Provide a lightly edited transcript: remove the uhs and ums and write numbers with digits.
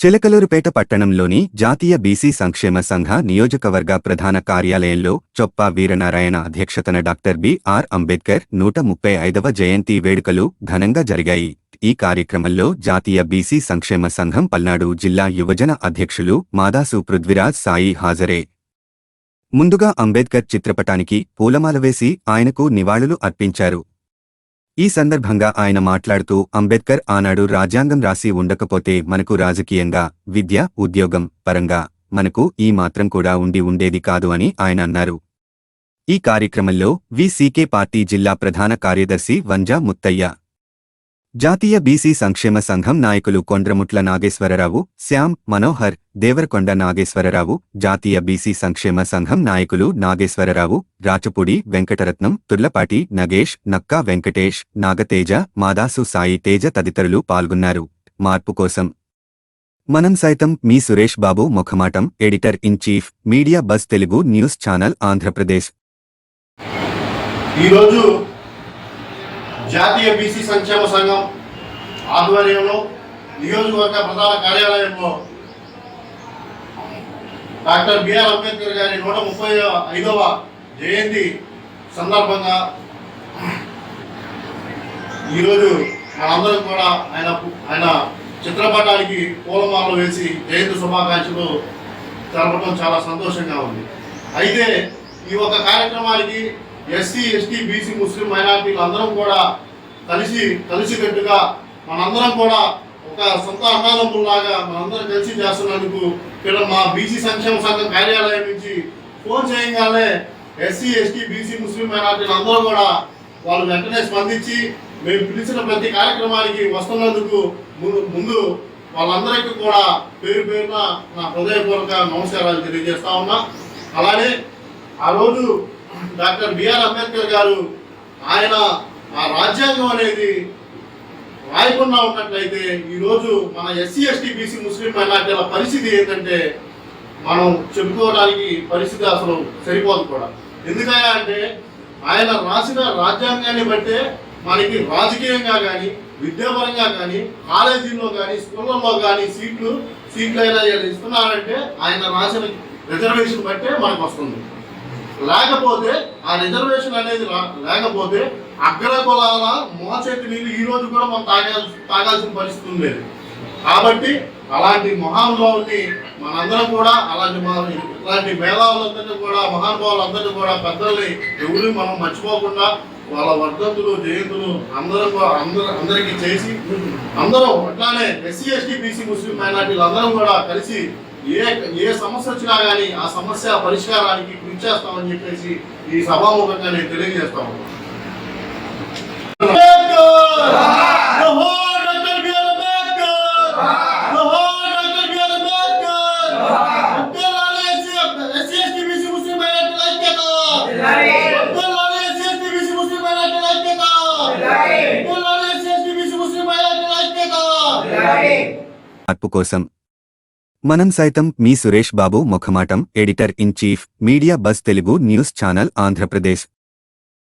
చిలకలూరుపేట పట్టణంలోని జాతీయ బీసీ సంక్షేమ సంఘ నియోజకవర్గ ప్రధాన కార్యాలయంలో చొప్పా వీరనారాయణ అధ్యక్షతన డాక్టర్ బిఆర్ అంబేద్కర్ 135వ జయంతి వేడుకలు ఘనంగా జరిగాయి. ఈ కార్యక్రమంలో జాతీయ బీసీ సంక్షేమ సంఘం పల్నాడు జిల్లా యువజన అధ్యక్షులు మాదాసు పృథ్వీరాజ్ సాయి హాజరే. ముందుగా అంబేద్కర్ చిత్రపటానికి పూలమాల వేసి ఆయనకు నివాళులు అర్పించారు. ఈ సందర్భంగా ఆయన మాట్లాడుతూ అంబేద్కర్ ఆనాడు రాజ్యాంగం రాసి ఉండకపోతే మనకు రాజకీయంగా, విద్య, ఉద్యోగం పరంగా మనకు ఈ మాత్రం కూడా ఉండేది కాదు అని ఆయన అన్నారు. ఈ కార్యక్రమంలో విసికే పార్టీ జిల్లా ప్రధాన కార్యదర్శి వంజా ముత్తయ్య, జాతీయ బీసీ సంక్షేమ సంఘం నాయకులు కొండ్రముట్ల నాగేశ్వరరావు, శ్యామ్ మనోహర్, దేవరకొండ నాగేశ్వరరావు, జాతీయ బీసీ సంక్షేమ సంఘం నాయకులు నాగేశ్వరరావు, రాచపూడి వెంకటరత్నం, తుర్లపాటి నగేష్, నక్కా వెంకటేష్, నాగతేజ, మాదాసు సాయి తేజ తదితరులు పాల్గొన్నారు. మార్పు కోసం మనం సైతం మీ సురేష్ బాబు ముఖమాటం, editor in chief, media buzz Telugu news channel Andhra Pradesh. ఈరోజు జాతీయ బీసీ సంక్షేమ సంఘం ఆధ్వర్యంలో నియోజకవర్గ ప్రధాన కార్యాలయంలో డాక్టర్ బిఆర్ అంబేద్కర్ గారి 135వ జయంతి సందర్భంగా ఈరోజు మనందరం కూడా ఆయన చిత్రపటానికి పూలమాలలు వేసి జయంతి శుభాకాంక్షలు జరపడం చాలా సంతోషంగా ఉంది. అయితే ఈ ఒక కార్యక్రమానికి ఎస్సీ, ఎస్టీ, బీసీ, ముస్లిం మైనారిటీలు అందరం కూడా కలిసికట్టుగా మనందరం కూడా ఒక సొంత అన్నదమ్ములాగా మనందరం కలిసి చేస్తున్నందుకు ఇక్కడ మా బీసీ సంక్షేమ సంఘం కార్యాలయం నుంచి ఫోన్ చేయగానే ఎస్సీ, ఎస్టీ, బీసీ, ముస్లిం మైనారిటీలు అందరూ కూడా వాళ్ళు వెంటనే స్పందించి మేము పిలిచిన ప్రతి కార్యక్రమానికి వస్తున్నందుకు ముందు వాళ్ళందరికీ కూడా పేరు పేరున నా హృదయపూర్వక నమస్కారాలు తెలియజేస్తా ఉన్నా. అలానే ఆ రోజు డాక్టర్ బిఆర్ అంబేద్కర్ గారు ఆయన ఆ రాజ్యాంగం అనేది రాయకుండా ఉన్నట్లయితే ఈరోజు మన ఎస్సీ, ఎస్టీ, బీసీ, ముస్లిం మైనార్టీల పరిస్థితి ఏంటంటే మనం చెప్పుకోవడానికి పరిస్థితి అసలు సరిపోదు కూడా. ఎందుకయ్యా అంటే ఆయన రాసిన రాజ్యాంగాన్ని బట్టే మనకి రాజకీయంగా కానీ, విద్యాపరంగా కానీ, కాలేజీల్లో కానీ, స్కూళ్ళల్లో కానీ సీట్లు అయినా ఇస్తున్నారంటే ఆయన రాసిన రిజర్వేషన్ బట్టే మనకు వస్తుంది. లేకపోతే ఆ రిజర్వేషన్ అనేది లేకపోతే అగ్రకులాల మోచేతి నీళ్ళు ఈ రోజు కూడా మనం తాగాల్సిన పరిస్థితి ఉండేది. కాబట్టి అలాంటి మహానుభావుల్ని మనందరం కూడా ఇలాంటి మేధావులందరినీ కూడా మహానుభావులందరినీ కూడా పెద్దల్ని ఎవరు మనం మర్చిపోకుండా వాళ్ళ వర్ధంతులు, జయంతులు అందరికీ చేసి అందరం అట్లానే ఎస్సీ, ఎస్టీ, బీసీ, ముస్లిం మైనార్టీలు అందరం కూడా కలిసి ఏ సమస్య వచ్చినా కానీ ఆ సమస్య పరిష్కారానికి కృషి చేస్తామని చెప్పేసి ఈ సభాముఖంగా నేను తెలియజేస్తాను. మార్పు కోసం మనం సైతం మీ సురేష్ బాబు ముఖమాటం, editor in chief, media buzz Telugu news channel Andhra Pradesh.